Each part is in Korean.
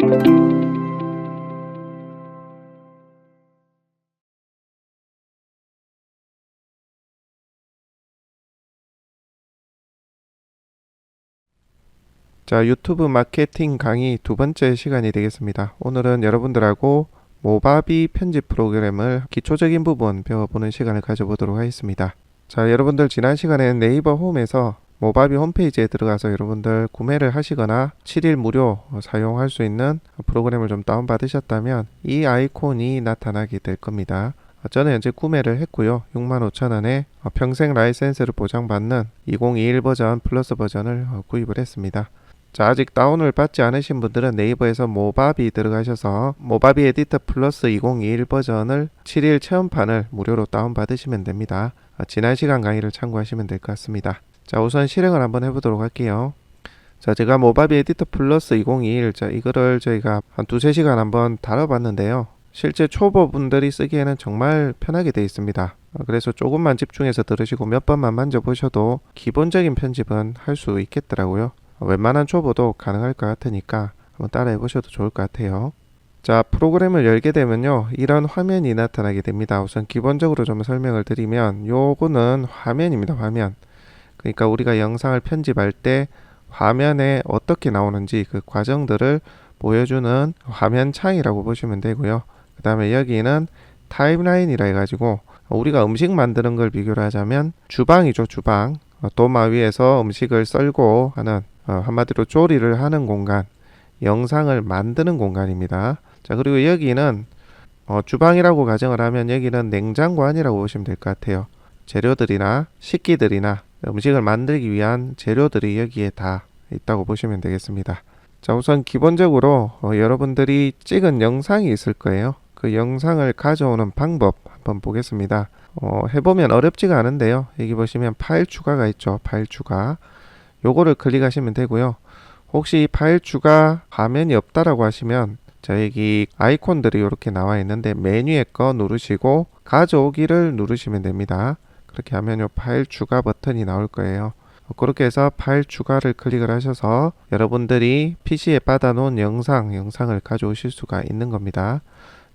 자, 유튜브 마케팅 강의 두 번째 시간이 되겠습니다. 오늘은 여러분들하고 모바비 편집 프로그램을 기초적인 부분 배워보는 시간을 가져보도록 하겠습니다. 자, 여러분들 지난 시간에는 네이버 홈에서 모바비 홈페이지에 들어가서 여러분들 구매를 하시거나 7일 무료 사용할 수 있는 프로그램을 좀 다운받으셨다면 이 아이콘이 나타나게 될 겁니다. 저는 현재 구매를 했고요. 65,000원에 평생 라이센스를 보장받는 2021 버전 플러스 버전을 구입을 했습니다. 자, 아직 다운을 받지 않으신 분들은 네이버에서 모바비 들어가셔서 모바비 에디터 플러스 2021 버전을 7일 체험판을 무료로 다운받으시면 됩니다. 지난 시간 강의를 참고하시면 될 것 같습니다. 자, 우선 실행을 한번 해보도록 할게요. 자, 제가 모바비 에디터 플러스 2021, 자, 이거를 저희가 한 두세 시간 한번 다뤄봤는데요. 실제 초보분들이 쓰기에는 정말 편하게 되어 있습니다. 그래서 조금만 집중해서 들으시고 몇 번만 만져보셔도 기본적인 편집은 할 수 있겠더라고요. 웬만한 초보도 가능할 것 같으니까 한번 따라해 보셔도 좋을 것 같아요. 자, 프로그램을 열게 되면요, 이런 화면이 나타나게 됩니다. 우선 기본적으로 좀 설명을 드리면 요거는 화면입니다. 화면. 그러니까 우리가 영상을 편집할 때 화면에 어떻게 나오는지 그 과정들을 보여주는 화면 창이라고 보시면 되고요. 그 다음에 여기는 타임라인이라 해가지고 우리가 음식 만드는 걸 비교를 하자면 주방이죠. 주방. 도마 위에서 음식을 썰고 하는, 한마디로 조리를 하는 공간, 영상을 만드는 공간입니다. 자, 그리고 여기는 주방이라고 가정을 하면 여기는 냉장고 안이라고 보시면 될 것 같아요. 재료들이나 식기들이나 음식을 만들기 위한 재료들이 여기에 다 있다고 보시면 되겠습니다. 자, 우선 기본적으로 여러분들이 찍은 영상이 있을 거예요. 그 영상을 가져오는 방법 한번 보겠습니다. 해보면 어렵지가 않은데요. 여기 보시면 파일 추가가 있죠. 파일 추가. 요거를 클릭하시면 되고요. 혹시 파일 추가 화면이 없다라고 하시면 자, 여기 아이콘들이 이렇게 나와 있는데 메뉴에 거 누르시고 가져오기를 누르시면 됩니다. 그렇게 하면 요 파일 추가 버튼이 나올 거예요. 그렇게 해서 파일 추가를 클릭을 하셔서 여러분들이 PC에 받아 놓은 영상을 가져오실 수가 있는 겁니다.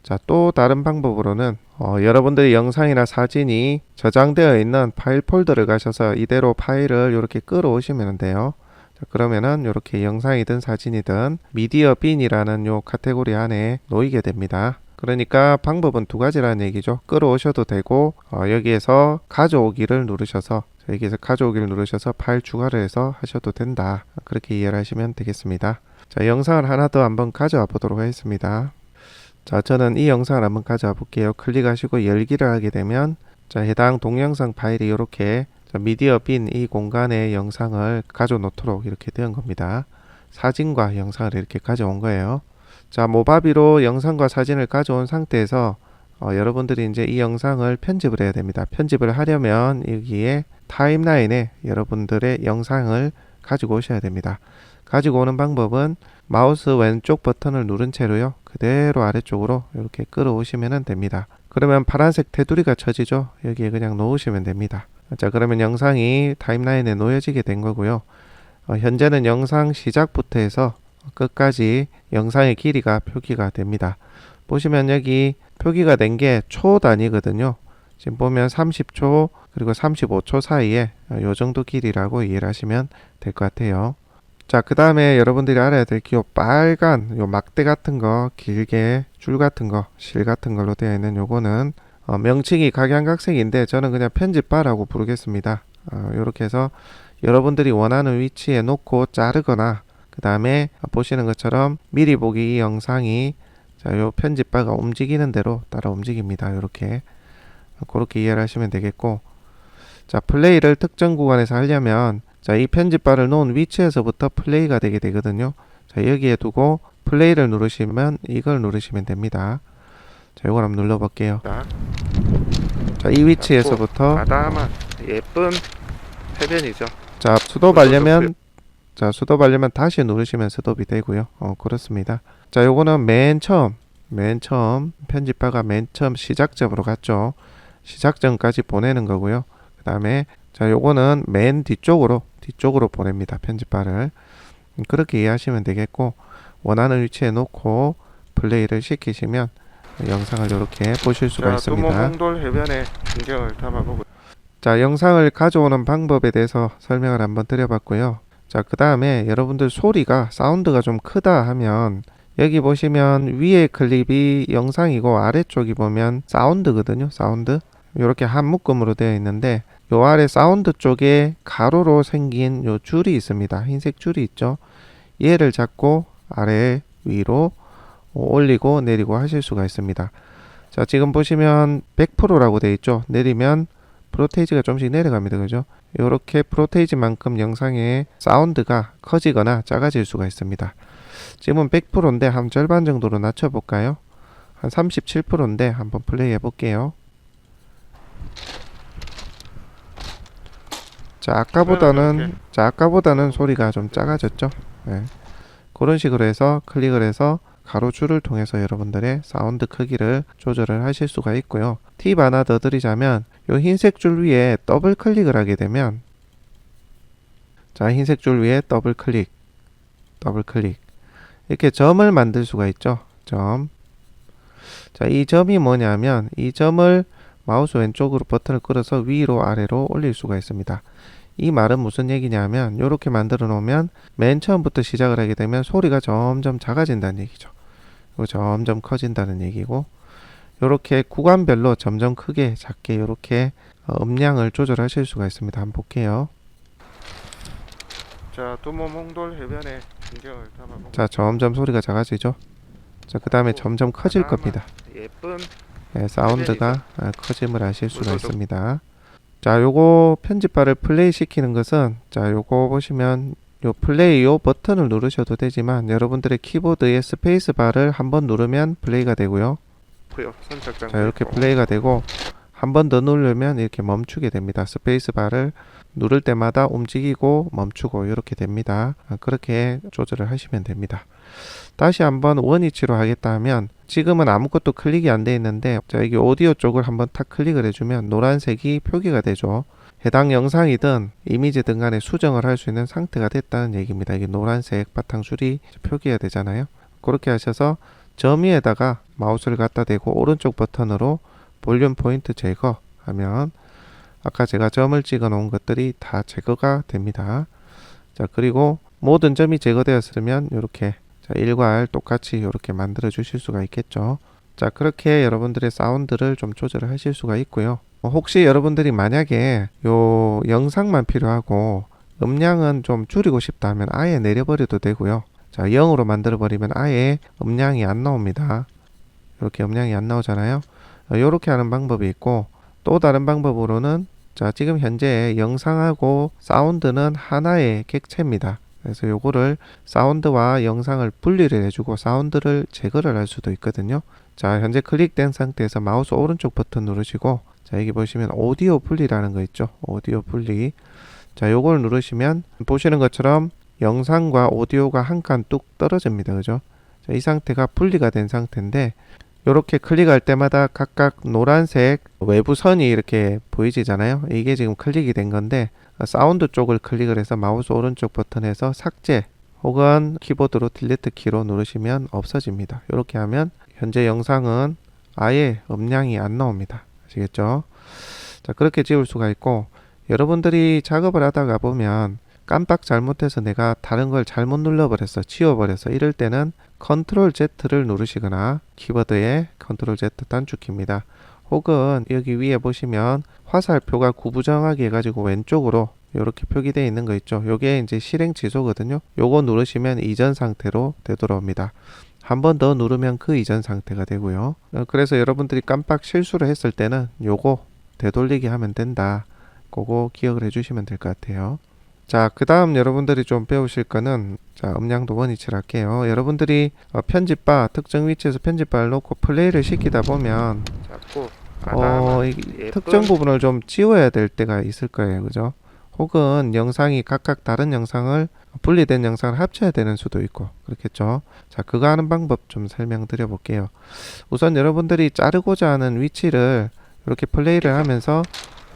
자, 또 다른 방법으로는 여러분들의 영상이나 사진이 저장되어 있는 파일 폴더를 가셔서 이대로 파일을 이렇게 끌어오시면 돼요. 자, 그러면은 이렇게 영상이든 사진이든 미디어 빈이라는 요 카테고리 안에 놓이게 됩니다. 그러니까 방법은 두 가지라는 얘기죠. 끌어오셔도 되고 여기에서 가져오기를 누르셔서 파일 추가를 해서 하셔도 된다. 그렇게 이해를 하시면 되겠습니다. 자, 영상을 하나 더 한번 가져와 보도록 하겠습니다. 자, 저는 이 영상을 한번 가져와 볼게요. 클릭하시고 열기를 하게 되면 자, 해당 동영상 파일이 이렇게 미디어 빈 이 공간에 영상을 가져 놓도록 이렇게 되는 겁니다. 사진과 영상을 이렇게 가져온 거예요. 자, 모바비로 영상과 사진을 가져온 상태에서 여러분들이 이제 이 영상을 편집을 해야 됩니다. 편집을 하려면 여기에 타임라인에 여러분들의 영상을 가지고 오셔야 됩니다. 가지고 오는 방법은 마우스 왼쪽 버튼을 누른 채로요, 그대로 아래쪽으로 이렇게 끌어오시면 됩니다. 그러면 파란색 테두리가 쳐지죠. 여기에 그냥 놓으시면 됩니다. 자, 그러면 영상이 타임라인에 놓여지게 된 거고요. 현재는 영상 시작부터 해서 끝까지 영상의 길이가 표기가 됩니다. 보시면 여기 표기가 된 게 초 단위거든요. 지금 보면 30초 그리고 35초 사이에 요 정도 길이라고 이해를 하시면 될 것 같아요. 자, 그 다음에 여러분들이 알아야 될 게 요 빨간 요 막대 같은 거, 길게 줄 같은 거, 실 같은 걸로 되어 있는 요거는 명칭이 각양각색인데 저는 그냥 편집바라고 부르겠습니다. 요렇게 해서 여러분들이 원하는 위치에 놓고 자르거나 그 다음에 보시는 것처럼 미리 보기 이 영상이 자, 요 편집바가 움직이는 대로 따라 움직입니다. 요렇게 그렇게 이해를 하시면 되겠고, 자, 플레이를 특정 구간에서 하려면 자, 이 편집바를 놓은 위치에서부터 플레이가 되게 되거든요. 자, 여기에 두고 플레이를 누르시면 이걸 누르시면 됩니다. 자, 이걸 한번 눌러볼게요. 자, 이 위치에서부터 아담한 예쁜 해변이죠. 자, 수도하려면 다시 누르시면 스톱이 되고요. 그렇습니다. 자, 요거는 맨 처음 편집바가 맨 처음 시작점으로 갔죠. 시작점까지 보내는 거고요. 그 다음에 자, 요거는 맨 뒤쪽으로 보냅니다. 편집바를. 그렇게 이해하시면 되겠고, 원하는 위치에 놓고 플레이를 시키시면 영상을 이렇게 보실 수가 있습니다. 두모몽돌 해변의 풍경을 담아보고, 자, 영상을 가져오는 방법에 대해서 설명을 한번 드려봤고요. 자, 그 다음에 여러분들 소리가 사운드가 좀 크다 하면 여기 보시면 위에 클립이 영상이고 아래쪽이 보면 사운드거든요. 사운드 이렇게 한 묶음으로 되어 있는데, 요 아래 사운드 쪽에 가로로 생긴 요 줄이 있습니다. 흰색 줄이 있죠. 얘를 잡고 아래 위로 올리고 내리고 하실 수가 있습니다. 자, 지금 보시면 100%라고 되어 있죠. 내리면 프로테이지가 좀씩 내려갑니다. 그죠? 이렇게 프로테이지만큼 영상의 사운드가 커지거나 작아질 수가 있습니다. 지금은 100%인데 한 절반 정도로 낮춰볼까요? 한 37%인데 한번 플레이 해볼게요. 자, 아까보다는 소리가 좀 작아졌죠. 네. 그런 식으로 해서 클릭을 해서 가로줄을 통해서 여러분들의 사운드 크기를 조절을 하실 수가 있고요. 팁 하나 더 드리자면, 요 흰색 줄 위에 더블 클릭을 하게 되면, 자, 흰색 줄 위에 더블 클릭 이렇게 점을 만들 수가 있죠. 점. 자, 이 점이 뭐냐면, 이 점을 마우스 왼쪽으로 버튼을 끌어서 위로 아래로 올릴 수가 있습니다. 이 말은 무슨 얘기냐면, 이렇게 만들어 놓으면 맨 처음부터 시작을 하게 되면 소리가 점점 작아진다는 얘기죠. 그리고 점점 커진다는 얘기고, 이렇게 구간별로 점점 크게 작게 이렇게 음량을 조절하실 수가 있습니다. 한번 볼게요. 자, 두모몽돌 해변의 풍경을 담아보고, 자, 점점 소리가 작아지죠. 자, 그 다음에 점점 커질 겁니다. 예쁜 사운드가 커짐을 아실 수가 있습니다. 자, 요거 편집바를 플레이 시키는 것은, 자, 요거 보시면 요 플레이 요 버튼을 누르셔도 되지만, 여러분들의 키보드의 스페이스 바를 한번 누르면 플레이가 되고요. 자, 이렇게 플레이가 되고, 한 번 더 누르면 이렇게 멈추게 됩니다. 스페이스 바를 누를 때마다 움직이고 멈추고 이렇게 됩니다. 그렇게 조절을 하시면 됩니다. 다시 한번 원위치로 하겠다 하면, 지금은 아무것도 클릭이 안 돼 있는데, 자, 여기 오디오 쪽을 한번 탁 클릭을 해주면 노란색이 표기가 되죠. 해당 영상이든 이미지든 간에 수정을 할 수 있는 상태가 됐다는 얘기입니다. 이게 노란색 바탕줄이 표기가 되잖아요. 그렇게 하셔서 점 위에다가 마우스를 갖다 대고 오른쪽 버튼으로 볼륨 포인트 제거 하면 아까 제가 점을 찍어 놓은 것들이 다 제거가 됩니다. 자, 그리고 모든 점이 제거되었으면 이렇게, 자, 일괄 똑같이 이렇게 만들어 주실 수가 있겠죠. 자, 그렇게 여러분들의 사운드를 좀 조절을 하실 수가 있고요. 혹시 여러분들이 만약에 요 영상만 필요하고 음량은 좀 줄이고 싶다 하면 아예 내려버려도 되고요. 자, 0으로 만들어 버리면 아예 음량이 안 나옵니다. 이렇게 음량이 안 나오잖아요. 이렇게 하는 방법이 있고, 또 다른 방법으로는, 자, 지금 현재 영상하고 사운드는 하나의 객체입니다. 그래서 요거를 사운드와 영상을 분리를 해주고 사운드를 제거를 할 수도 있거든요. 자, 현재 클릭된 상태에서 마우스 오른쪽 버튼 누르시고, 자, 여기 보시면 오디오 분리라는 거 있죠. 오디오 분리. 자, 요걸 누르시면 보시는 것처럼 영상과 오디오가 한 칸 뚝 떨어집니다. 그죠? 자, 이 상태가 분리가 된 상태인데, 이렇게 클릭할 때마다 각각 노란색 외부 선이 이렇게 보이지잖아요. 이게 지금 클릭이 된 건데, 사운드 쪽을 클릭을 해서 마우스 오른쪽 버튼에서 삭제 혹은 키보드로 딜리트 키로 누르시면 없어집니다. 이렇게 하면 현재 영상은 아예 음량이 안 나옵니다. 아시겠죠? 자, 그렇게 지울 수가 있고, 여러분들이 작업을 하다가 보면 깜빡 잘못해서 내가 다른 걸 잘못 눌러버렸어, 지워버렸어, 이럴 때는 컨트롤 Z를 누르시거나, 키보드에 컨트롤 Z 단축키입니다. 혹은 여기 위에 보시면 화살표가 구부정하게 해가지고 왼쪽으로 이렇게 표기되어 있는 거 있죠. 요게 이제 실행 취소거든요. 요거 누르시면 이전 상태로 되돌아옵니다. 한 번 더 누르면 그 이전 상태가 되고요. 그래서 여러분들이 깜빡 실수를 했을 때는 요거 되돌리기 하면 된다. 그거 기억을 해주시면 될 것 같아요. 자, 그 다음 여러분들이 좀 배우실 거는, 자, 음량도 원위치를 할게요. 여러분들이 편집바, 특정 위치에서 편집바를 놓고 플레이를 시키다 보면 자꾸 특정 부분을 좀 지워야 될 때가 있을 거예요. 그죠? 혹은 영상이 각각 다른 영상을, 분리된 영상을 합쳐야 되는 수도 있고 그렇겠죠. 자, 그거 하는 방법 좀 설명드려 볼게요. 우선 여러분들이 자르고자 하는 위치를 이렇게 플레이를 하면서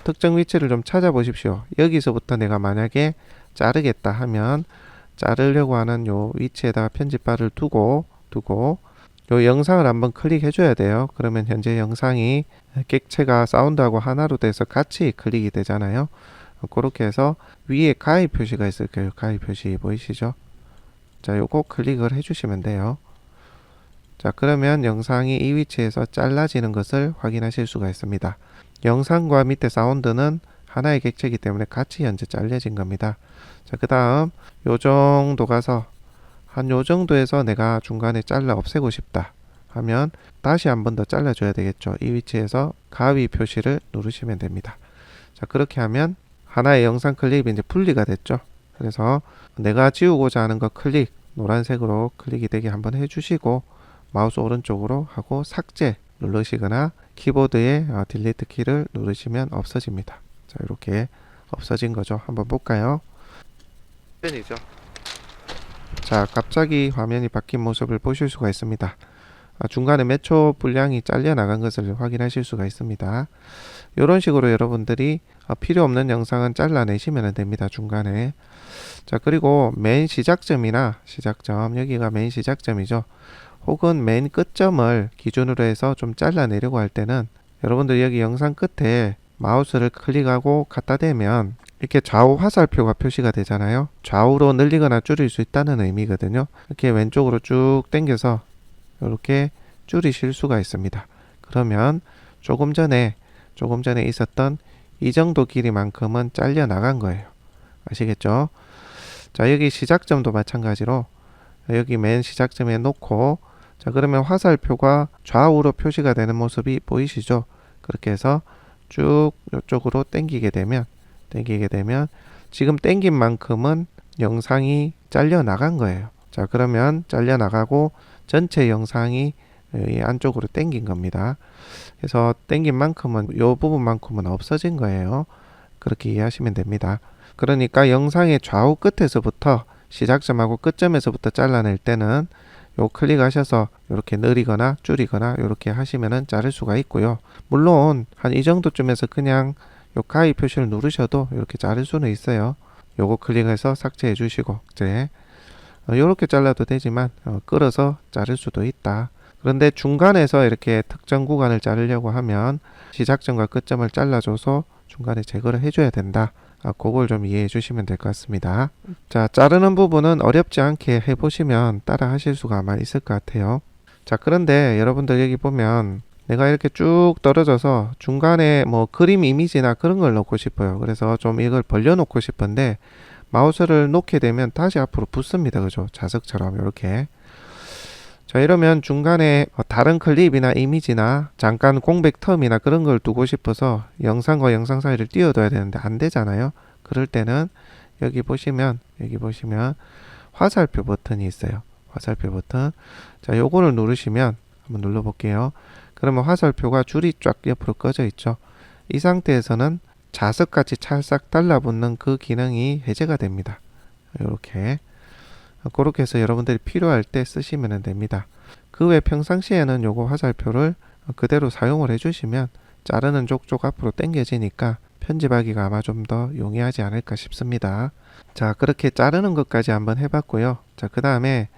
특정 위치를 좀 찾아보십시오. 여기서부터 내가 만약에 자르겠다 하면, 자르려고 하는 요 위치에다가 편집바를 두고 요 영상을 한번 클릭해 줘야 돼요. 그러면 현재 영상이 객체가 사운드하고 하나로 돼서 같이 클릭이 되잖아요. 그렇게 해서 위에 가위 표시가 있을 거예요. 가위 표시 보이시죠? 자, 요거 클릭을 해주시면 돼요. 자, 그러면 영상이 이 위치에서 잘라지는 것을 확인하실 수가 있습니다. 영상과 밑에 사운드는 하나의 객체이기 때문에 같이 현재 잘려진 겁니다. 자, 그 다음 요 정도 가서 한 요 정도에서 내가 중간에 잘라 없애고 싶다 하면 다시 한 번 더 잘라줘야 되겠죠. 이 위치에서 가위 표시를 누르시면 됩니다. 자, 그렇게 하면 하나의 영상 클립이 이제 분리가 됐죠. 그래서 내가 지우고자 하는 거 클릭, 노란색으로 클릭이 되게 한번 해주시고 마우스 오른쪽으로 하고 삭제 누르시거나 키보드에 딜리트 키를 누르시면 없어집니다. 자, 이렇게 없어진 거죠. 한번 볼까요? 이죠. 자, 갑자기 화면이 바뀐 모습을 보실 수가 있습니다. 중간에 몇 초 분량이 잘려 나간 것을 확인하실 수가 있습니다. 이런 식으로 여러분들이 필요 없는 영상은 잘라내시면 됩니다. 중간에. 자, 그리고 맨 시작점이나 시작점, 여기가 맨 시작점이죠. 혹은 맨 끝점을 기준으로 해서 좀 잘라내려고 할 때는 여러분들 여기 영상 끝에 마우스를 클릭하고 갖다 대면 이렇게 좌우 화살표가 표시가 되잖아요. 좌우로 늘리거나 줄일 수 있다는 의미거든요. 이렇게 왼쪽으로 쭉 당겨서 이렇게 줄이실 수가 있습니다. 그러면 조금 전에 있었던 이 정도 길이만큼은 잘려 나간 거예요. 아시겠죠? 자, 여기 시작점도 마찬가지로 여기 맨 시작점에 놓고, 자, 그러면 화살표가 좌우로 표시가 되는 모습이 보이시죠? 그렇게 해서 쭉 이쪽으로 당기게 되면 지금 당긴 만큼은 영상이 잘려 나간 거예요. 자, 그러면 잘려 나가고 전체 영상이 이 안쪽으로 당긴 겁니다. 그래서 당긴 만큼은 이 부분만큼은 없어진 거예요. 그렇게 이해하시면 됩니다. 그러니까 영상의 좌우 끝에서부터 시작점하고 끝점에서부터 잘라낼 때는 요 클릭하셔서 이렇게 늘리거나 줄이거나 이렇게 하시면은 자를 수가 있고요. 물론 한 이 정도쯤에서 그냥 요 가위 표시를 누르셔도 이렇게 자를 수는 있어요. 요거 클릭해서 삭제해 주시고 이제 요렇게 잘라도 되지만 끌어서 자를 수도 있다. 그런데 중간에서 이렇게 특정 구간을 자르려고 하면 시작점과 끝점을 잘라줘서 중간에 제거를 해줘야 된다. 그걸 좀 이해해 주시면 될 것 같습니다. 자, 자르는 부분은 어렵지 않게 해보시면 따라 하실 수가 아마 있을 것 같아요. 자, 그런데 여러분들 여기 보면 내가 이렇게 쭉 떨어져서 중간에 뭐 그림 이미지나 그런 걸 넣고 싶어요. 그래서 좀 이걸 벌려 놓고 싶은데 마우스를 놓게 되면 다시 앞으로 붙습니다. 그죠? 자석처럼 이렇게. 자, 이러면 중간에 다른 클립이나 이미지나 잠깐 공백 텀이나 그런 걸 두고 싶어서 영상과 영상 사이를 띄워둬야 되는데 안 되잖아요. 그럴 때는 여기 보시면 화살표 버튼이 있어요. 화살표 버튼. 자, 요거를 누르시면 한번 눌러 볼게요. 그러면 화살표가 줄이 쫙 옆으로 꺼져 있죠. 이 상태에서는 자석같이 찰싹 달라붙는 그 기능이 해제가 됩니다. 이렇게. 그렇게 해서 여러분들이 필요할 때 쓰시면 됩니다. 그 외 평상시에는 요거 화살표를 그대로 사용을 해주시면 자르는 족족 앞으로 당겨지니까 편집하기가 아마 좀 더 용이하지 않을까 싶습니다. 자, 그렇게 자르는 것까지 한번 해봤고요. 자, 그 다음에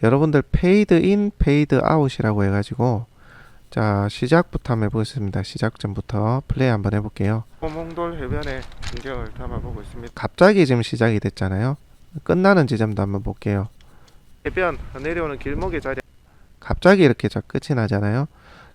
여러분들 페이드 인, 페이드 아웃이라고 해가지고 자, 시작부터 한번 해보겠습니다. 시작점부터 플레이 한번 해볼게요. 몽돌 해변에 풍경을 담아보고 있습니다. 갑자기 지금 시작이 됐잖아요. 끝나는 지점도 한번 볼게요. 해변 내려오는 길목의 자리 갑자기 이렇게 끝이 나잖아요.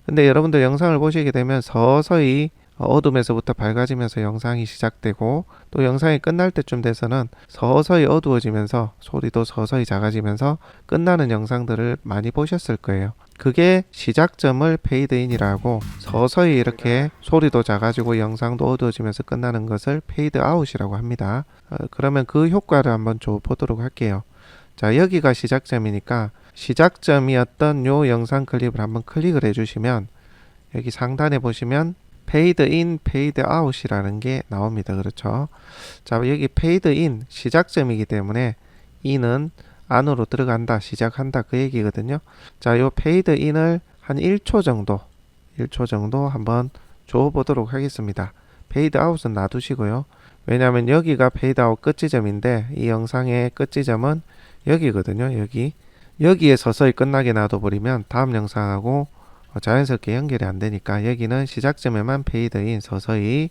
근데 여러분들 영상을 보시게 되면 서서히 어둠에서부터 밝아지면서 영상이 시작되고 또 영상이 끝날 때쯤 돼서는 서서히 어두워지면서 소리도 서서히 작아지면서 끝나는 영상들을 많이 보셨을 거예요. 그게 시작점을 페이드인이라고 서서히 이렇게 소리도 작아지고 영상도 어두워지면서 끝나는 것을 페이드아웃이라고 합니다. 그러면 그 효과를 한번 보도록 할게요. 자, 여기가 시작점이니까 시작점이었던 요 영상 클립을 한번 클릭을 해주시면 여기 상단에 보시면 페이드 인, 페이드 아웃이라는 게 나옵니다. 그렇죠? 자, 여기 페이드 인 시작점이기 때문에 인은 안으로 들어간다, 시작한다 그 얘기거든요. 자, 요 페이드 인을 한 1초 정도 한번 줘 보도록 하겠습니다. 페이드 아웃은 놔두시고요. 왜냐하면 여기가 페이드아웃 끝 지점인데 이 영상의 끝 지점은 여기거든요. 여기에 서서히 끝나게 놔둬버리면 다음 영상하고 자연스럽게 연결이 안 되니까 여기는 시작점에만 페이드인 서서히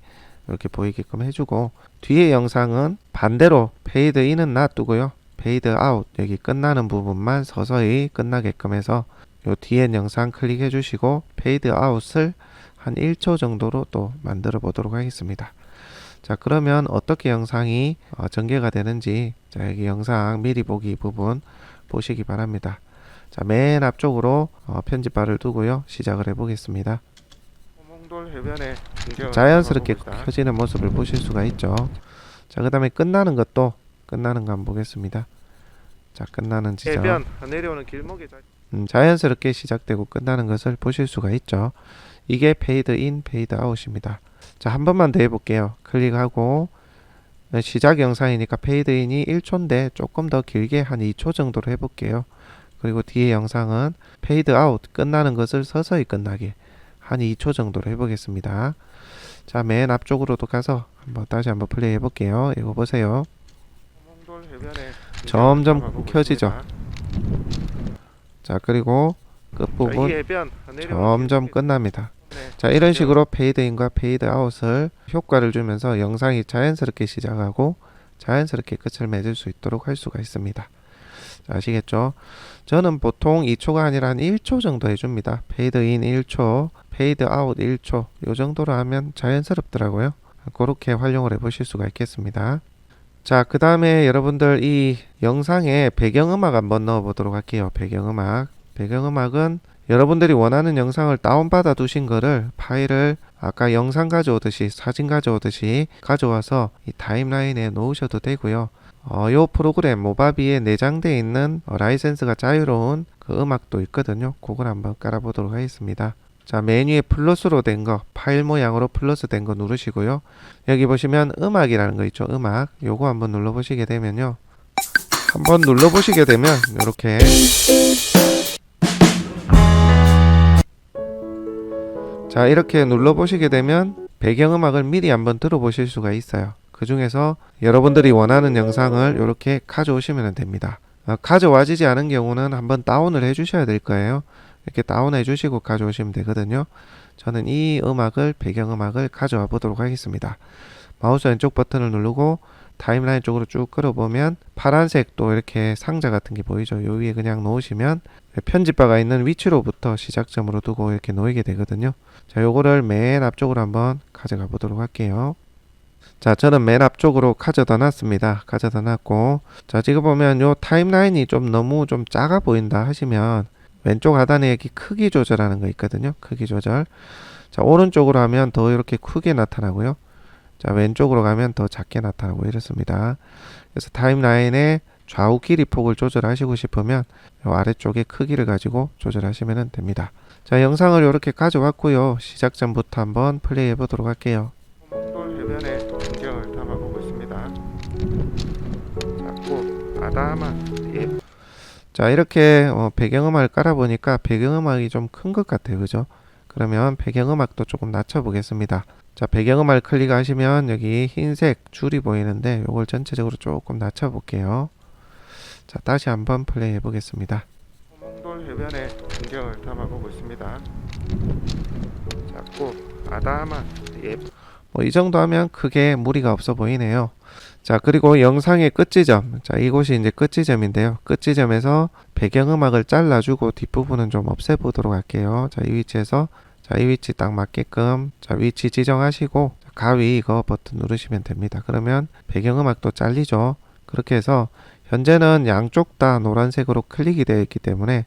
이렇게 보이게끔 해주고, 뒤에 영상은 반대로 페이드인은 놔두고요. 페이드아웃 여기 끝나는 부분만 서서히 끝나게끔 해서 요 뒤엔 영상 클릭해 주시고 페이드아웃을 한 1초 정도로 또 만들어 보도록 하겠습니다. 자, 그러면 어떻게 영상이 전개가 되는지, 자, 여기 영상 미리 보기 부분 보시기 바랍니다. 자, 맨 앞쪽으로 편집바를 두고요. 시작을 해 보겠습니다. 홍몽돌 해변에 자연스럽게 켜지는 모습을 보실 수가 있죠. 자, 그 다음에 끝나는 거 한번 보겠습니다. 자, 끝나는 지점 해변 내려오는 길목에 자연스럽게 시작되고 끝나는 것을 보실 수가 있죠. 이게 페이드 인, 페이드 아웃입니다. 자, 한 번만 더 해볼게요. 클릭하고 시작 영상이니까 페이드 인이 1초인데 조금 더 길게 한 2초 정도로 해볼게요. 그리고 뒤에 영상은 페이드 아웃 끝나는 것을 서서히 끝나게 한 2초 정도로 해보겠습니다. 자, 맨 앞쪽으로도 가서 다시 한번 플레이 해볼게요. 이거 보세요. 점점 켜지죠. 자, 그리고 끝부분 점점 끝납니다. 자, 이런 식으로 페이드인과 페이드아웃을 효과를 주면서 영상이 자연스럽게 시작하고 자연스럽게 끝을 맺을 수 있도록 할 수가 있습니다. 자, 아시겠죠? 저는 보통 2초가 아니라 한 1초 정도 해줍니다. 페이드인 1초, 페이드아웃 1초 요 정도로 하면 자연스럽더라고요. 그렇게 활용을 해 보실 수가 있겠습니다. 자, 그 다음에 여러분들 이 영상에 배경음악 한번 넣어 보도록 할게요. 배경음악은 여러분들이 원하는 영상을 다운받아 두신 거를 파일을 아까 영상 가져오듯이 사진 가져오듯이 가져와서 이 타임라인에 놓으셔도 되고요. 요 프로그램 모바비에 내장되어 있는 라이센스가 자유로운 그 음악도 있거든요. 그걸 한번 깔아보도록 하겠습니다. 자, 메뉴에 플러스로 된 거, 파일 모양으로 플러스 된 거 누르시고요. 여기 보시면 음악이라는 거 있죠. 음악. 요거 한번 눌러보시게 되면요. 한번 눌러보시게 되면 이렇게 자, 이렇게 눌러보시게 되면 배경음악을 미리 한번 들어보실 수가 있어요. 그 중에서 여러분들이 원하는 영상을 이렇게 가져오시면 됩니다. 가져와지지 않은 경우는 한번 다운을 해 주셔야 될 거예요. 이렇게 다운해 주시고 가져오시면 되거든요. 저는 이 음악을 배경음악을 가져와 보도록 하겠습니다. 마우스 왼쪽 버튼을 누르고 타임라인 쪽으로 쭉 끌어보면 파란색 또 이렇게 상자 같은 게 보이죠. 요 위에 그냥 놓으시면 편집바가 있는 위치로부터 시작점으로 두고 이렇게 놓이게 되거든요. 자, 요거를 맨 앞쪽으로 한번 가져가 보도록 할게요. 자, 저는 맨 앞쪽으로 가져다 놨습니다. 가져다 놨고, 자, 지금 보면 요 타임라인이 너무 작아 보인다 하시면 왼쪽 하단에 여기 크기 조절하는 거 있거든요. 크기 조절. 자, 오른쪽으로 하면 더 이렇게 크게 나타나고요. 자, 왼쪽으로 가면 더 작게 나타나고 이렇습니다. 그래서 타임라인의 좌우 길이 폭을 조절하시고 싶으면 요 아래쪽에 크기를 가지고 조절하시면 됩니다. 자, 영상을 이렇게 가져왔고요. 시작점부터 한번 플레이 해보도록 할게요. 홍몽돌 해변의 풍경을 담아보고 있습니다. 작고 아담한 예. 자, 이렇게 배경음악을 깔아보니까 배경음악이 좀 큰 것 같아요. 그죠? 그러면 배경음악도 조금 낮춰보겠습니다. 자, 배경음악을 클릭하시면 여기 흰색 줄이 보이는데 이걸 전체적으로 조금 낮춰볼게요. 자, 다시 한번 플레이 해보겠습니다. 홍몽돌 해변의 풍경을 담아보고 있습니다. 작고 아담한 예. 이 정도 하면 크게 무리가 없어 보이네요. 자, 그리고 영상의 끝지점. 자, 이곳이 이제 끝지점인데요. 끝지점에서 배경음악을 잘라주고 뒷부분은 좀 없애보도록 할게요. 자, 이 위치에서 자, 이 위치 딱 맞게끔 자, 위치 지정하시고 가위 이거 버튼 누르시면 됩니다. 그러면 배경음악도 잘리죠. 그렇게 해서 현재는 양쪽 다 노란색으로 클릭이 되어 있기 때문에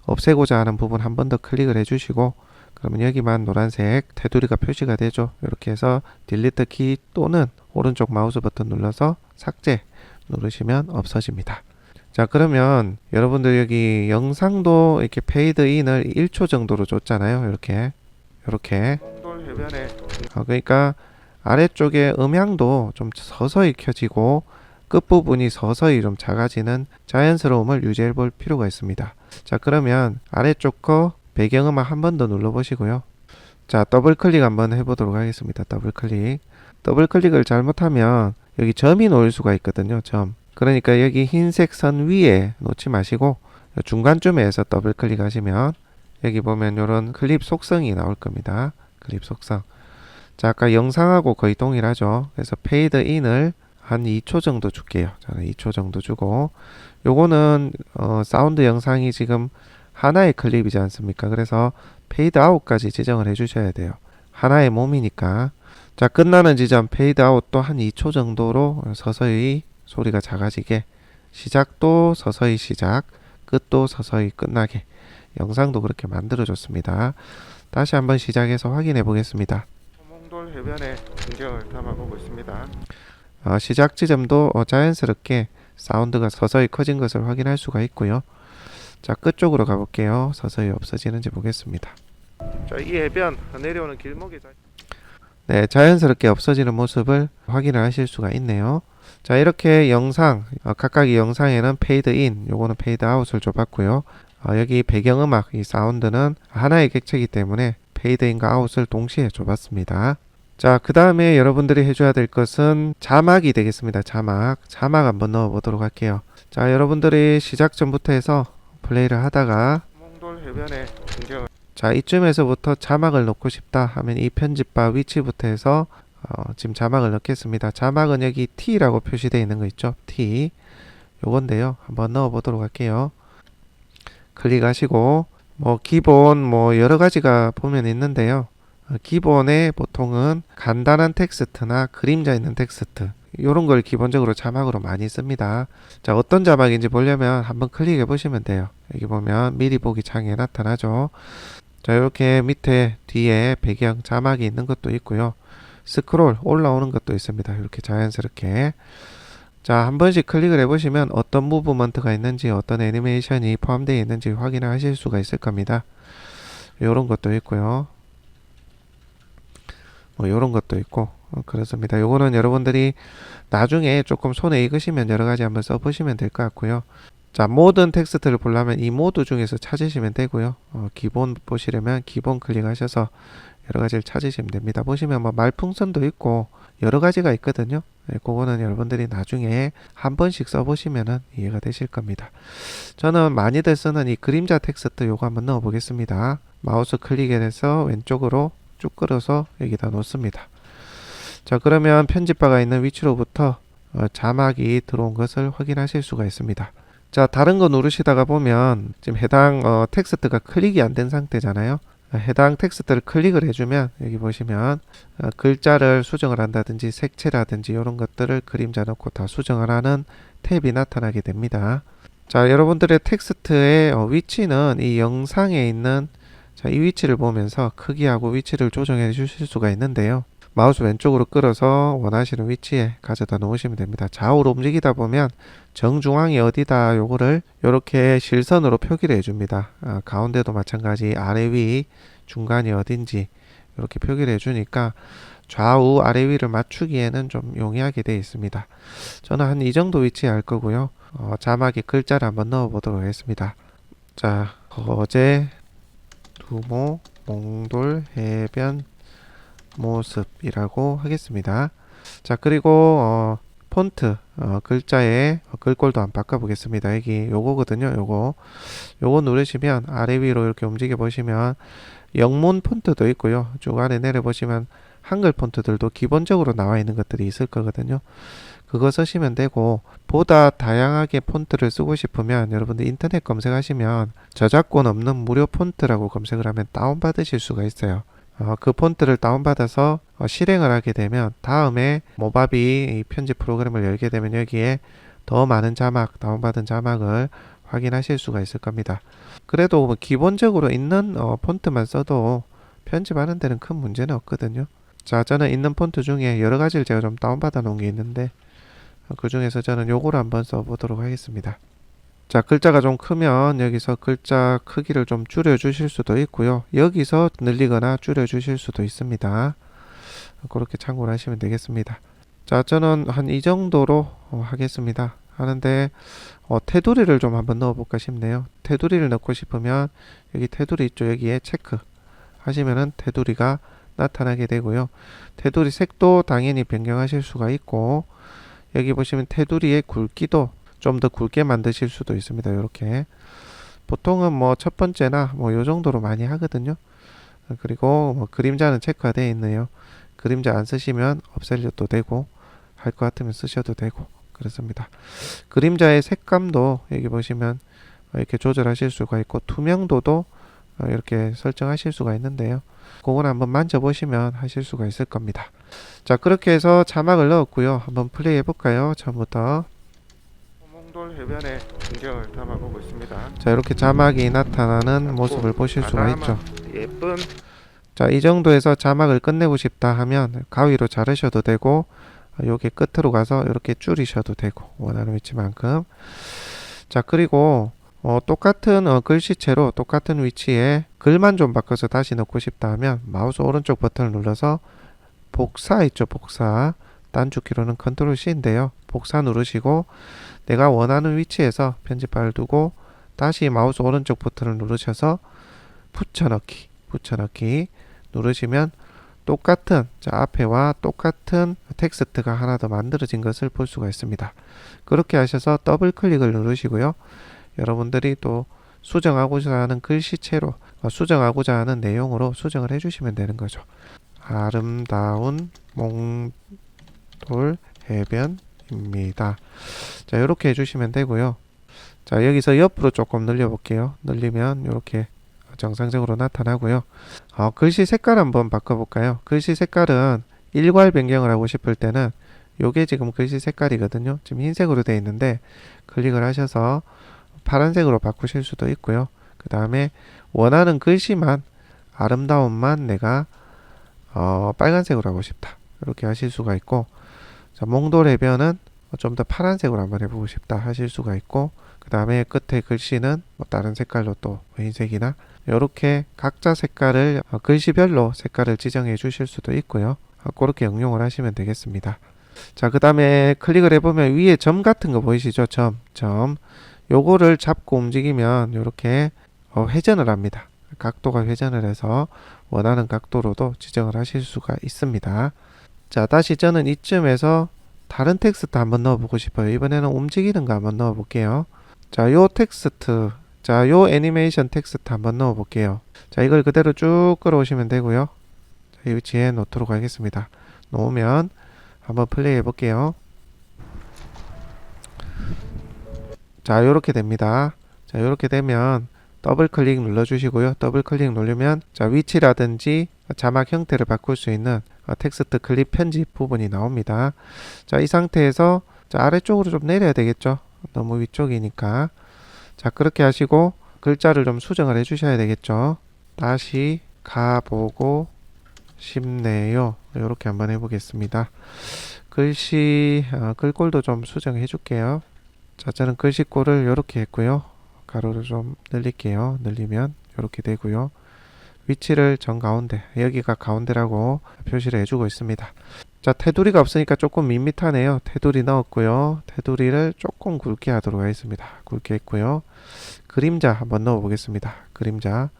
없애고자 하는 부분 한 번 더 클릭을 해주시고 그러면 여기만 노란색 테두리가 표시가 되죠. 이렇게 해서 딜리트 키 또는 오른쪽 마우스 버튼 눌러서 삭제 누르시면 없어집니다. 자, 그러면 여러분들 여기 영상도 이렇게 페이드 인을 1초 정도로 줬잖아요. 이렇게 그러니까 아래쪽에 음향도 좀 서서히 켜지고 끝부분이 서서히 좀 작아지는 자연스러움을 유지해 볼 필요가 있습니다. 자, 그러면 아래쪽 거 배경음악 한 번 더 눌러 보시고요. 자, 더블 클릭 한번 해보도록 하겠습니다. 더블 클릭 더블 클릭을 잘못하면 여기 점이 놓일 수가 있거든요. 점. 그러니까 여기 흰색 선 위에 놓지 마시고 중간쯤에서 더블 클릭하시면 여기 보면 이런 클립 속성이 나올 겁니다. 클립 속성. 자, 아까 영상하고 거의 동일하죠. 그래서 페이드 인을 한 2초 정도 줄게요. 저는 2초 정도 주고, 요거는 사운드 영상이 지금 하나의 클립이지 않습니까? 그래서 페이드 아웃까지 지정을 해 주셔야 돼요. 하나의 몸이니까. 자, 끝나는 지점 페이드 아웃도 한 2초 정도로 서서히 소리가 작아지게, 시작도 서서히 시작, 끝도 서서히 끝나게, 영상도 그렇게 만들어 줬습니다. 다시 한번 시작해서 확인해 보겠습니다. 소몽돌 해변의 풍경을 담아보고 있습니다. 시작 지점도 자연스럽게 사운드가 서서히 커진 것을 확인할 수가 있고요. 자, 끝쪽으로 가볼게요. 서서히 없어지는지 보겠습니다. 자, 이 해변 내려오는 길목에 네, 자연스럽게 없어지는 모습을 확인을 하실 수가 있네요. 자, 이렇게 영상, 각각의 영상에는 페이드 인, 요거는 페이드 아웃을 줘봤고요. 여기 배경음악, 이 사운드는 하나의 객체이기 때문에 페이드 인과 아웃을 동시에 줘봤습니다. 자, 그 다음에 여러분들이 해줘야 될 것은 자막이 되겠습니다. 자막 한번 넣어보도록 할게요. 자, 여러분들이 시작 전부터 해서 플레이를 하다가 몽돌 해변의 풍경을, 자, 이쯤에서부터 자막을 넣고 싶다 하면 이 편집바 위치부터 해서 지금 자막을 넣겠습니다. 자막은 여기 T라고 표시되어 있는 거 있죠? T. 요건데요. 한번 넣어보도록 할게요. 클릭하시고, 기본 여러 가지가 보면 있는데요. 기본에 보통은 간단한 텍스트나 그림자 있는 텍스트, 이런 걸 기본적으로 자막으로 많이 씁니다. 자, 어떤 자막인지 보려면 한번 클릭해 보시면 돼요. 여기 보면 미리 보기 창에 나타나죠. 자, 이렇게 밑에 뒤에 배경 자막이 있는 것도 있고요. 스크롤 올라오는 것도 있습니다. 이렇게 자연스럽게. 자, 한 번씩 클릭을 해보시면 어떤 무브먼트가 있는지, 어떤 애니메이션이 포함되어 있는지 확인을 하실 수가 있을 겁니다. 이런 것도 있고요. 이런 것도 있고, 그렇습니다. 요거는 여러분들이 나중에 조금 손에 익으시면 여러 가지 한번 써보시면 될 것 같고요. 자, 모든 텍스트를 보려면 이 모두 중에서 찾으시면 되고요. 기본 보시려면 기본 클릭하셔서 여러 가지를 찾으시면 됩니다. 보시면 말풍선도 있고 여러 가지가 있거든요. 네, 그거는 여러분들이 나중에 한 번씩 써보시면 이해가 되실 겁니다. 저는 많이들 쓰는 이 그림자 텍스트 요거 한번 넣어 보겠습니다. 마우스 클릭해서 왼쪽으로 쭉 끌어서 여기다 놓습니다. 자, 그러면 편집바가 있는 위치로부터 자막이 들어온 것을 확인하실 수가 있습니다. 자, 다른 거 누르시다가 보면 지금 해당 텍스트가 클릭이 안 된 상태잖아요. 해당 텍스트를 클릭을 해주면 여기 보시면 글자를 수정을 한다든지 색채라든지 이런 것들을 그림자 넣고 다 수정을 하는 탭이 나타나게 됩니다. 자, 여러분들의 텍스트의 위치는 이 영상에 있는, 자, 이 위치를 보면서 크기하고 위치를 조정해 주실 수가 있는데요. 마우스 왼쪽으로 끌어서 원하시는 위치에 가져다 놓으시면 됩니다. 좌우로 움직이다 보면 정중앙이 어디다 요거를 이렇게 실선으로 표기를 해줍니다. 가운데도 마찬가지, 아래 위 중간이 어딘지 이렇게 표기를 해주니까 좌우 아래 위를 맞추기에는 좀 용이하게 되어 있습니다. 저는 한 이 정도 위치에 할 거고요. 자막에 글자를 한번 넣어 보도록 하겠습니다. 자, 거제 두모 몽돌 해변 모습이라고 하겠습니다. 자, 그리고 폰트 글자의 글꼴도 한번 바꿔 보겠습니다. 여기 요거거든요. 요거 누르시면 아래 위로 이렇게 움직여 보시면 영문 폰트도 있고요. 쭉 아래 내려 보시면 한글 폰트들도 기본적으로 나와 있는 것들이 있을 거거든요. 그거 쓰시면 되고, 보다 다양하게 폰트를 쓰고 싶으면 여러분들 인터넷 검색하시면 저작권 없는 무료 폰트라고 검색을 하면 다운받으실 수가 있어요. 그 폰트를 다운받아서 실행을 하게 되면 다음에 모바비 편집 프로그램을 열게 되면 여기에 더 많은 자막, 다운받은 자막을 확인하실 수가 있을 겁니다. 그래도 기본적으로 있는 폰트만 써도 편집하는 데는 큰 문제는 없거든요. 자, 저는 있는 폰트 중에 여러 가지를 제가 좀 다운받아 놓은 게 있는데 그 중에서 저는 요거를 한번 써보도록 하겠습니다. 자, 글자가 좀 크면 여기서 글자 크기를 좀 줄여 주실 수도 있고요. 여기서 늘리거나 줄여 주실 수도 있습니다. 그렇게 참고를 하시면 되겠습니다. 자, 저는 한 이 정도로 하겠습니다. 하는데 테두리를 좀 한번 넣어 볼까 싶네요. 테두리를 넣고 싶으면 여기 테두리 있죠. 여기에 체크 하시면은 테두리가 나타나게 되고요. 테두리 색도 당연히 변경하실 수가 있고, 여기 보시면 테두리의 굵기도 좀 더 굵게 만드실 수도 있습니다. 이렇게 보통은 뭐 첫 번째나 뭐 요 정도로 많이 하거든요. 그리고 뭐 그림자는 체크가 되어 있네요. 그림자 안 쓰시면 없애려도 되고, 할 것 같으면 쓰셔도 되고 그렇습니다. 그림자의 색감도 여기 보시면 이렇게 조절하실 수가 있고, 투명도도 이렇게 설정하실 수가 있는데요. 그건 한번 만져보시면 하실 수가 있을 겁니다. 자, 그렇게 해서 자막을 넣었고요. 한번 플레이 해볼까요? 처음부터. 몽돌 해변의 풍경을 담아보고 있습니다. 자, 이렇게 자막이 나타나는 모습을 보실 수가 있죠. 예쁜. 자, 이 정도에서 자막을 끝내고 싶다 하면 가위로 자르셔도 되고, 여기 끝으로 가서 이렇게 줄이셔도 되고, 원하는 위치만큼. 자, 그리고 똑같은 글씨체로 똑같은 위치에 글만 좀 바꿔서 다시 넣고 싶다 하면 마우스 오른쪽 버튼을 눌러서 복사 있죠, 복사. 단축키로는 컨트롤 C인데요. 복사 누르시고 내가 원하는 위치에서 편집바를 두고 다시 마우스 오른쪽 버튼을 누르셔서 붙여넣기 누르시면 똑같은 앞에와 똑같은 텍스트가 하나 더 만들어진 것을 볼 수가 있습니다. 그렇게 하셔서 더블 클릭을 누르시고요. 여러분들이 또 수정하고자 하는 글씨체로 수정하고자 하는 내용으로 수정을 해주시면 되는 거죠. 아름다운 몽돌 해변입니다. 자, 이렇게 해주시면 되고요. 자, 여기서 옆으로 조금 늘려볼게요. 늘리면 이렇게 정상적으로 나타나고요. 글씨 색깔 한번 바꿔볼까요? 글씨 색깔은 일괄 변경을 하고 싶을 때는 요게 지금 글씨 색깔이거든요. 지금 흰색으로 되어 있는데 클릭을 하셔서 파란색으로 바꾸실 수도 있고요. 그 다음에 원하는 글씨만, 아름다움만 내가 빨간색으로 하고 싶다, 이렇게 하실 수가 있고, 자, 몽돌 해변은 좀 더 파란색으로 한번 해보고 싶다 하실 수가 있고, 그 다음에 끝에 글씨는 뭐 다른 색깔로 또 흰색이나 이렇게 각자 색깔을 글씨별로 색깔을 지정해 주실 수도 있고요. 그렇게 응용을 하시면 되겠습니다. 자, 그 다음에 클릭을 해보면 위에 점 같은 거 보이시죠? 점. 요거를 잡고 움직이면 이렇게 회전을 합니다. 각도가 회전을 해서 원하는 각도로도 지정을 하실 수가 있습니다. 자, 다시 저는 이쯤에서 다른 텍스트 한번 넣어보고 싶어요. 이번에는 움직이는 거 한번 넣어볼게요. 자, 요 텍스트, 자, 요 애니메이션 텍스트 한번 넣어볼게요. 자, 이걸 그대로 쭉 끌어오시면 되고요. 자, 이 위치에 놓도록 하겠습니다. 놓으면 한번 플레이 해볼게요. 자, 요렇게 됩니다. 자, 요렇게 되면 더블 클릭 눌러주시고요. 더블 클릭 누르면 자, 위치라든지 자막 형태를 바꿀 수 있는 텍스트 클립 편집 부분이 나옵니다. 자, 이 상태에서 자, 아래쪽으로 좀 내려야 되겠죠. 너무 위쪽이니까. 자, 그렇게 하시고 글자를 좀 수정을 해 주셔야 되겠죠. 다시 가보고 싶네요. 이렇게 한번 해보겠습니다. 글씨 글꼴도 좀 수정해 줄게요. 자, 저는 글씨꼴을 이렇게 했고요. 가로를 좀 늘릴게요. 늘리면 이렇게 되고요. 위치를 정가운데, 여기가 가운데라고 표시를 해주고 있습니다. 자, 테두리가 없으니까 조금 밋밋하네요. 테두리 넣었고요. 테두리를 조금 굵게 하도록 하겠습니다. 굵게 했고요. 그림자 한번 넣어 보겠습니다. 그림자가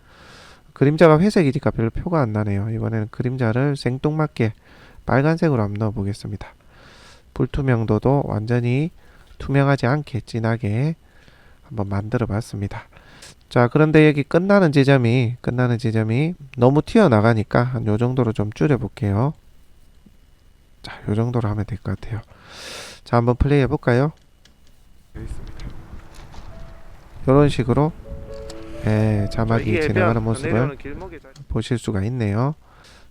회색이니까 별로 표가 안 나네요. 이번에는 그림자를 생뚱맞게 빨간색으로 한번 넣어 보겠습니다. 불투명도도 완전히 투명하지 않게 진하게 한번 만들어 봤습니다. 자, 그런데 여기 끝나는 지점이 너무 튀어나가니까 한 요 정도로 좀 줄여 볼게요. 자, 요 정도로 하면 될 것 같아요. 자, 한번 플레이 해볼까요? 이런 식으로 자막이 지나가는 모습을 보실 수가 있네요.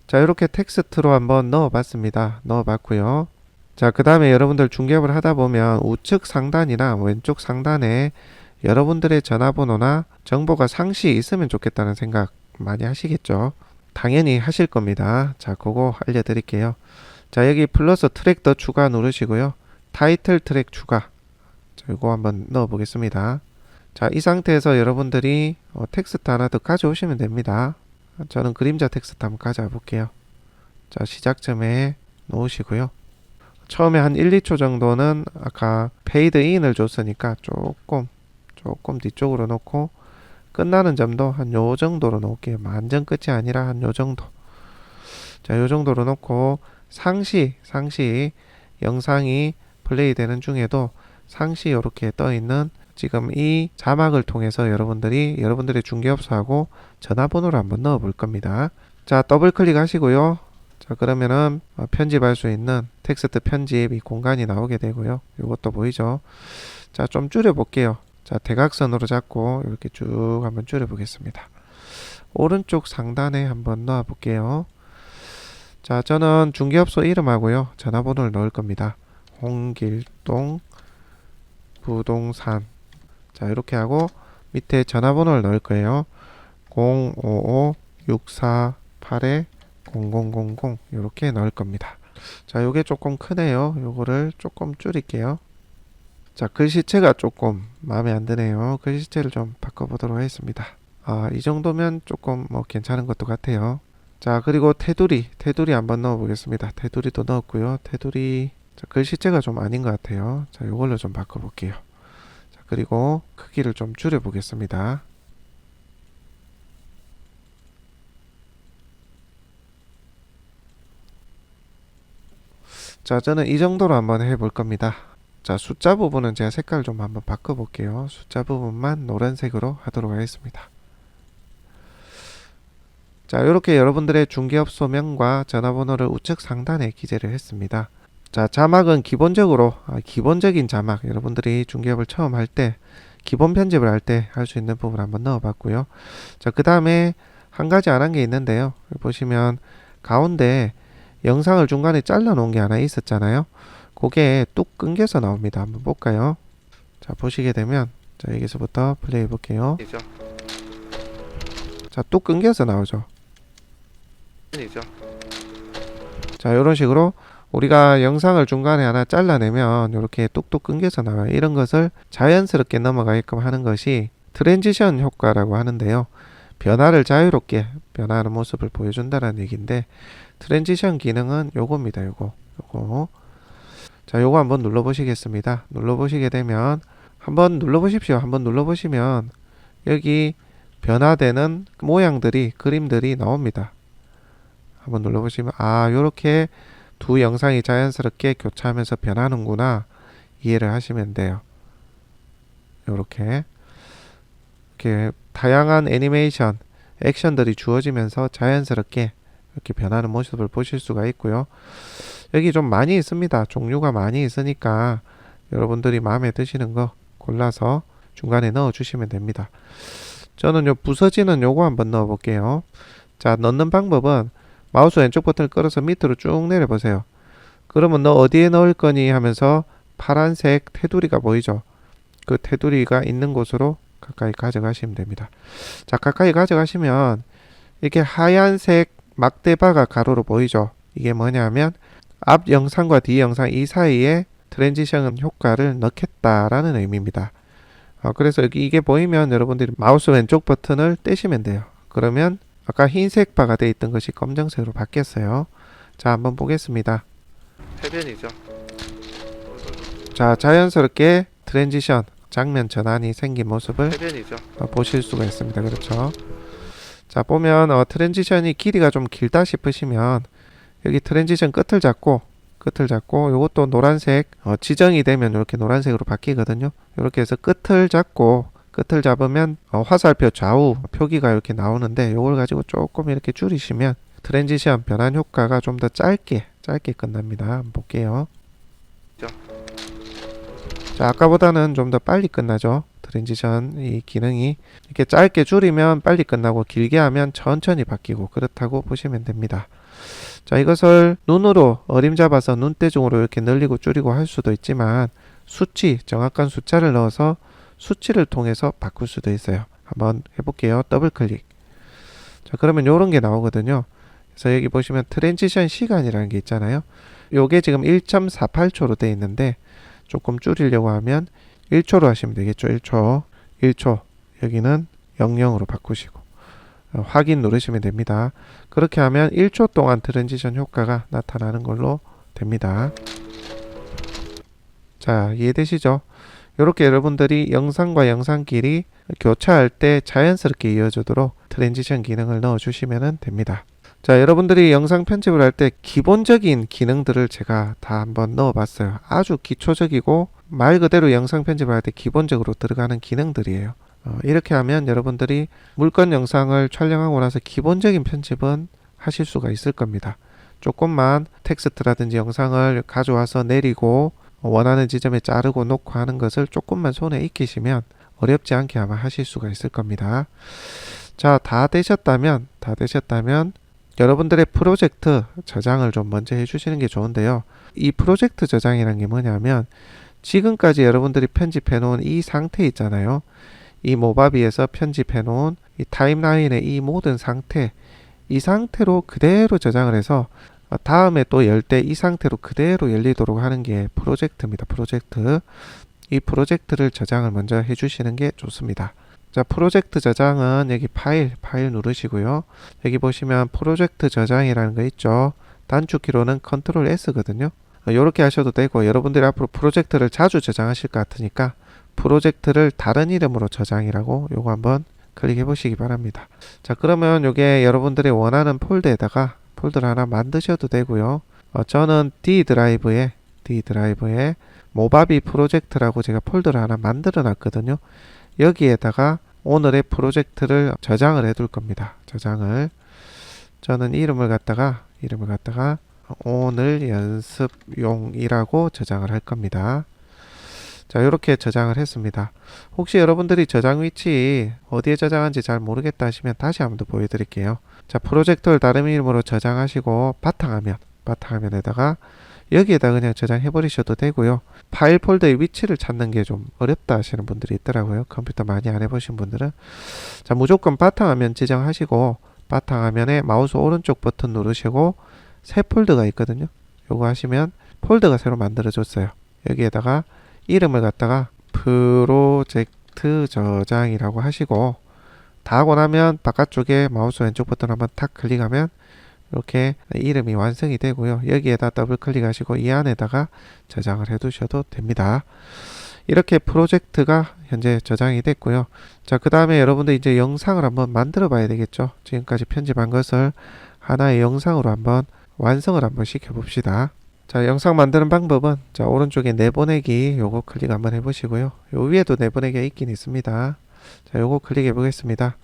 자, 이렇게 텍스트로 한번 넣어봤습니다. 넣어봤고요. 자, 그 다음에 여러분들 중개업을 하다 보면 우측 상단이나 왼쪽 상단에 여러분들의 전화번호나 정보가 상시 있으면 좋겠다는 생각 많이 하시겠죠. 당연히 하실 겁니다. 자, 그거 알려드릴게요. 자, 여기 플러스 트랙 더 추가 누르시고요. 타이틀 트랙 추가. 자, 이거 한번 넣어 보겠습니다. 자, 이 상태에서 여러분들이 텍스트 하나 더 가져오시면 됩니다. 저는 그림자 텍스트 한번 가져와 볼게요. 자, 시작점에 놓으시고요. 처음에 한 1, 2초 정도는 아까 페이드 인을 줬으니까 조금 뒤쪽으로 놓고, 끝나는 점도 한 요 정도로 놓을게요. 완전 끝이 아니라 한 요 정도. 자, 요 정도로 놓고 상시 영상이 플레이 되는 중에도 상시 이렇게 떠 있는 지금 이 자막을 통해서 여러분들의 중개업소하고 전화번호를 한번 넣어 볼 겁니다. 자, 더블 클릭하시고요. 자, 그러면은 편집할 수 있는 텍스트 편집 이 공간이 나오게 되고요. 이것도 보이죠? 자, 좀 줄여 볼게요. 자, 대각선으로 잡고 이렇게 쭉 한번 줄여 보겠습니다. 오른쪽 상단에 한번 넣어 볼게요. 자, 저는 중개업소 이름하고요. 전화번호를 넣을 겁니다. 홍길동 부동산. 자, 이렇게 하고 밑에 전화번호를 넣을 거예요. 055-648-0000 이렇게 넣을 겁니다. 자, 요게 조금 크네요. 요거를 조금 줄일게요. 자, 글씨체가 조금 마음에 안 드네요. 글씨체를 좀 바꿔보도록 하겠습니다. 이 정도면 조금 뭐 괜찮은 것도 같아요. 자, 그리고 테두리 한번 넣어 보겠습니다. 테두리도 넣었고요. 테두리 자, 글씨체가 좀 아닌 것 같아요. 자, 요걸로 좀 바꿔볼게요. 자, 그리고 크기를 좀 줄여 보겠습니다. 자, 저는 이 정도로 한번 해볼 겁니다. 자, 숫자 부분은 제가 색깔 좀 한번 바꿔볼게요. 숫자 부분만 노란색으로 하도록 하겠습니다. 자, 이렇게 여러분들의 중개업소 명과 전화번호를 우측 상단에 기재를 했습니다. 자, 자막은 기본적인 자막, 여러분들이 중개업을 처음 할 때, 기본 편집을 할 때 할 수 있는 부분 한번 넣어 봤고요. 자, 그 다음에 한 가지 안 한 게 있는데요. 보시면 가운데 영상을 중간에 잘라 놓은 게 하나 있었잖아요. 그게 뚝 끊겨서 나옵니다. 한번 볼까요? 자, 보시게 되면, 자, 여기서부터 플레이 해 볼게요. 자, 뚝 끊겨서 나오죠. 자, 이런 식으로 우리가 영상을 중간에 하나 잘라내면 이렇게 뚝뚝 끊겨서 나와요. 이런 것을 자연스럽게 넘어가게끔 하는 것이 트랜지션 효과라고 하는데요. 변화를 자유롭게 변화하는 모습을 보여준다는 얘기인데, 트랜지션 기능은 요겁니다. 요거. 자, 요거 한번 눌러보시겠습니다. 눌러보시게 되면 한번 눌러보십시오. 한번 눌러보시면 여기 변화되는 모양들이, 그림들이 나옵니다. 한번 눌러보시면 요렇게 두 영상이 자연스럽게 교차하면서 변하는구나 이해를 하시면 돼요. 요렇게 이렇게 다양한 애니메이션, 액션들이 주어지면서 자연스럽게 이렇게 변하는 모습을 보실 수가 있고요. 여기 좀 많이 있습니다. 종류가 많이 있으니까 여러분들이 마음에 드시는 거 골라서 중간에 넣어 주시면 됩니다. 저는 요 부서지는 요거 한번 넣어 볼게요. 자, 넣는 방법은 마우스 왼쪽 버튼을 끌어서 밑으로 쭉 내려 보세요. 그러면 너 어디에 넣을 거니 하면서 파란색 테두리가 보이죠? 그 테두리가 있는 곳으로 가까이 가져가시면 됩니다. 자, 가까이 가져가시면 이렇게 하얀색 막대바가 가로로 보이죠? 이게 뭐냐면 앞 영상과 뒤 영상 이 사이에 트랜지션 효과를 넣겠다라는 의미입니다. 그래서 여기 이게 보이면 여러분들이 마우스 왼쪽 버튼을 떼시면 돼요. 그러면 아까 흰색 바가 되어 있던 것이 검정색으로 바뀌었어요. 자, 한번 보겠습니다. 해변이죠. 자, 자연스럽게 트랜지션 장면 전환이 생긴 모습을 해변이죠. 보실 수가 있습니다. 그렇죠? 자, 보면 트랜지션이 길이가 좀 길다 싶으시면 여기 트랜지션 끝을 잡고 요것도 노란색 지정이 되면 이렇게 노란색으로 바뀌거든요. 이렇게 해서 끝을 잡으면 화살표 좌우 표기가 이렇게 나오는데 요걸 가지고 조금 이렇게 줄이시면 트랜지션 변환 효과가 좀 더 짧게 끝납니다. 한번 볼게요. 자, 아까보다는 좀 더 빨리 끝나죠. 트랜지션 이 기능이 이렇게 짧게 줄이면 빨리 끝나고 길게 하면 천천히 바뀌고 그렇다고 보시면 됩니다. 자, 이것을 눈으로 어림잡아서 눈대중으로 이렇게 늘리고 줄이고 할 수도 있지만 정확한 숫자를 넣어서 수치를 통해서 바꿀 수도 있어요. 한번 해볼게요. 더블 클릭. 자, 그러면 요런 게 나오거든요. 그래서 여기 보시면 트랜지션 시간이라는 게 있잖아요. 요게 지금 1.48초로 되어 있는데 조금 줄이려고 하면 1초로 하시면 되겠죠. 1초. 여기는 00으로 바꾸시고 확인 누르시면 됩니다. 그렇게 하면 1초 동안 트랜지션 효과가 나타나는 걸로 됩니다. 자, 이해되시죠? 이렇게 여러분들이 영상과 영상끼리 교차할 때 자연스럽게 이어지도록 트랜지션 기능을 넣어 주시면 됩니다. 자, 여러분들이 영상 편집을 할 때 기본적인 기능들을 제가 다 한번 넣어봤어요. 아주 기초적이고 말 그대로 영상 편집을 할 때 기본적으로 들어가는 기능들이에요. 이렇게 하면 여러분들이 물건 영상을 촬영하고 나서 기본적인 편집은 하실 수가 있을 겁니다. 조금만 텍스트라든지 영상을 가져와서 내리고 원하는 지점에 자르고 놓고 하는 것을 조금만 손에 익히시면 어렵지 않게 아마 하실 수가 있을 겁니다. 자, 다 되셨다면 여러분들의 프로젝트 저장을 좀 먼저 해주시는 게 좋은데요. 이 프로젝트 저장이라는 게 뭐냐면 지금까지 여러분들이 편집해 놓은 이 상태 있잖아요. 이 모바비에서 편집해 놓은 이 타임라인의 이 모든 상태, 이 상태로 그대로 저장을 해서 다음에 또 열 때 이 상태로 그대로 열리도록 하는 게 프로젝트입니다. 프로젝트. 이 프로젝트를 저장을 먼저 해주시는 게 좋습니다. 자, 프로젝트 저장은 여기 파일 누르시고요. 여기 보시면 프로젝트 저장이라는 거 있죠. 단축키로는 컨트롤 S거든요. 이렇게 하셔도 되고, 여러분들이 앞으로 프로젝트를 자주 저장하실 것 같으니까 프로젝트를 다른 이름으로 저장이라고 요거 한번 클릭해 보시기 바랍니다. 자, 그러면 요게 여러분들이 원하는 폴더에다가 폴더를 하나 만드셔도 되고요. 저는 D 드라이브에 모바비 프로젝트라고 제가 폴더를 하나 만들어 놨거든요. 여기에다가 오늘의 프로젝트를 저장을 해 둘 겁니다. 저는 이름을 갖다가 오늘 연습용이라고 저장을 할 겁니다. 자, 이렇게 저장을 했습니다. 혹시 여러분들이 저장 위치 어디에 저장한지 잘 모르겠다 하시면 다시 한번 더 보여드릴게요. 자, 프로젝트를 다른 이름으로 저장하시고 바탕화면에다가 여기에다 그냥 저장해 버리셔도 되고요. 파일 폴더의 위치를 찾는 게 좀 어렵다 하시는 분들이 있더라고요. 컴퓨터 많이 안 해보신 분들은. 자, 무조건 바탕화면 지정하시고 바탕화면에 마우스 오른쪽 버튼 누르시고 새 폴더가 있거든요. 요거 하시면 폴더가 새로 만들어졌어요. 여기에다가 이름을 갖다가 프로젝트 저장이라고 하시고 다 하고 나면 바깥쪽에 마우스 왼쪽 버튼 한번 탁 클릭하면 이렇게 이름이 완성이 되고요. 여기에다 더블 클릭하시고 이 안에다가 저장을 해 두셔도 됩니다. 이렇게 프로젝트가 현재 저장이 됐고요. 자, 그 다음에 여러분들 이제 영상을 한번 만들어 봐야 되겠죠. 지금까지 편집한 것을 하나의 영상으로 한번 완성을 한번 시켜 봅시다. 자, 영상 만드는 방법은 자, 오른쪽에 내보내기 요거 클릭 한번 해 보시고요. 요 위에도 내보내기가 있긴 있습니다. 자, 요거 클릭해 보겠습니다.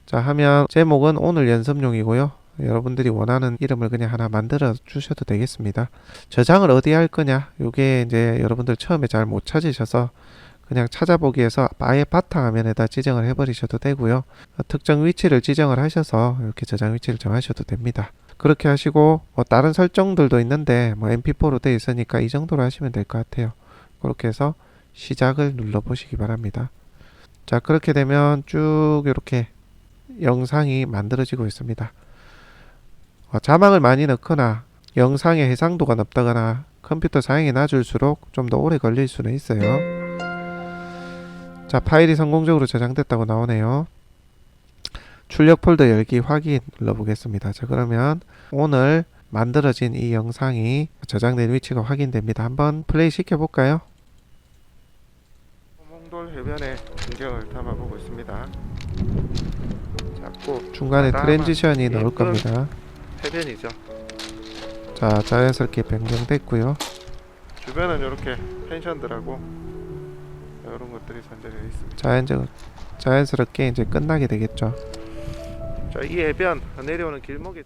자, 하면 제목은 오늘 연습용이고요. 여러분들이 원하는 이름을 그냥 하나 만들어 주셔도 되겠습니다. 저장을 어디에 할 거냐, 요게 이제 여러분들 처음에 잘 못 찾으셔서 그냥 찾아보기에서 아예 바탕화면에다 지정을 해 버리셔도 되고요. 특정 위치를 지정을 하셔서 이렇게 저장 위치를 정하셔도 됩니다. 그렇게 하시고 다른 설정들도 있는데 mp4로 되어 있으니까 이 정도로 하시면 될 것 같아요. 그렇게 해서 시작을 눌러 보시기 바랍니다. 자, 그렇게 되면 쭉 이렇게 영상이 만들어지고 있습니다. 자막을 많이 넣거나 영상의 해상도가 높다거나 컴퓨터 사양이 낮을수록 좀 더 오래 걸릴 수는 있어요. 자, 파일이 성공적으로 저장됐다고 나오네요. 출력 폴더 열기 확인 눌러보겠습니다. 자, 그러면 오늘 만들어진 이 영상이 저장된 위치가 확인됩니다. 한번 플레이 시켜볼까요? 몽돌 해변의 풍경을 담아보고 있습니다. 자꾸 중간에 트랜지션이 나올 겁니다. 해변이죠. 자, 자연스럽게 변경됐고요. 주변은 이렇게 펜션들하고 이런 것들이 선정되어 있습니다. 자연스럽게 이제 끝나게 되겠죠. 자, 이 해변 내려오는 길목에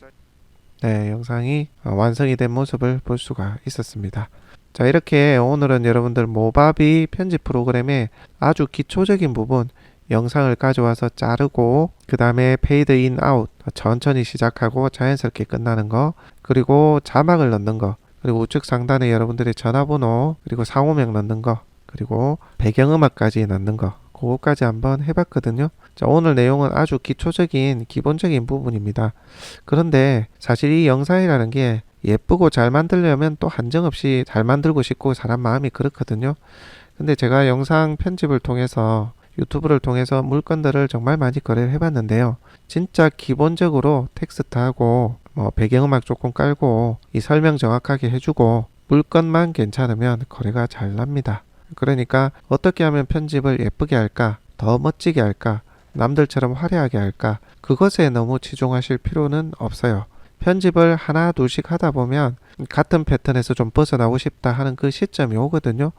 네, 영상이 완성이 된 모습을 볼 수가 있었습니다. 자, 이렇게 오늘은 여러분들 모바비 편집 프로그램의 아주 기초적인 부분 영상을 가져와서 자르고 그 다음에 페이드 인 아웃 천천히 시작하고 자연스럽게 끝나는 거, 그리고 자막을 넣는 거, 그리고 우측 상단에 여러분들의 전화번호, 그리고 상호명 넣는 거, 그리고 배경음악까지 넣는 거, 그거까지 한번 해봤거든요. 자, 오늘 내용은 아주 기초적인 기본적인 부분입니다. 그런데 사실 이 영상이라는 게 예쁘고 잘 만들려면 또 한정없이 잘 만들고 싶고 사람 마음이 그렇거든요. 근데 제가 영상 편집을 통해서 유튜브를 통해서 물건들을 정말 많이 거래를 해봤는데요. 진짜 기본적으로 텍스트하고 배경음악 조금 깔고 이 설명 정확하게 해주고 물건만 괜찮으면 거래가 잘 납니다. 그러니까 어떻게 하면 편집을 예쁘게 할까, 더 멋지게 할까, 남들처럼 화려하게 할까, 그것에 너무 치중하실 필요는 없어요. 편집을 하나 둘씩 하다 보면 같은 패턴에서 좀 벗어나고 싶다 하는 그 시점이 오거든요.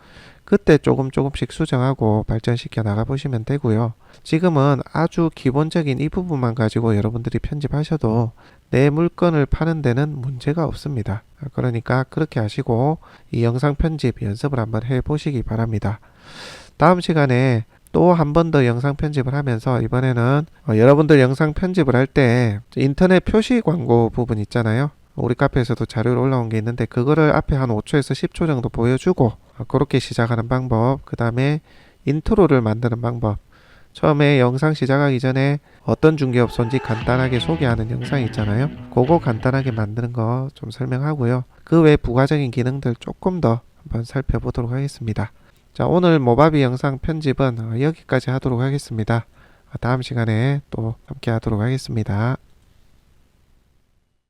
그때 조금씩 수정하고 발전시켜 나가 보시면 되고요. 지금은 아주 기본적인 이 부분만 가지고 여러분들이 편집하셔도 내 물건을 파는 데는 문제가 없습니다. 그러니까 그렇게 하시고 이 영상 편집 연습을 한번 해 보시기 바랍니다. 다음 시간에 또 한 번 더 영상 편집을 하면서 이번에는 여러분들 영상 편집을 할 때 인터넷 표시 광고 부분 있잖아요. 우리 카페에서도 자료로 올라온 게 있는데 그거를 앞에 한 5초에서 10초 정도 보여주고 그렇게 시작하는 방법, 그 다음에 인트로를 만드는 방법, 처음에 영상 시작하기 전에 어떤 중개업소인지 간단하게 소개하는 영상 있잖아요. 그거 간단하게 만드는 거 좀 설명하고요. 그 외 부가적인 기능들 조금 더 한번 살펴보도록 하겠습니다. 자, 오늘 모바비 영상 편집은 여기까지 하도록 하겠습니다. 다음 시간에 또 함께 하도록 하겠습니다.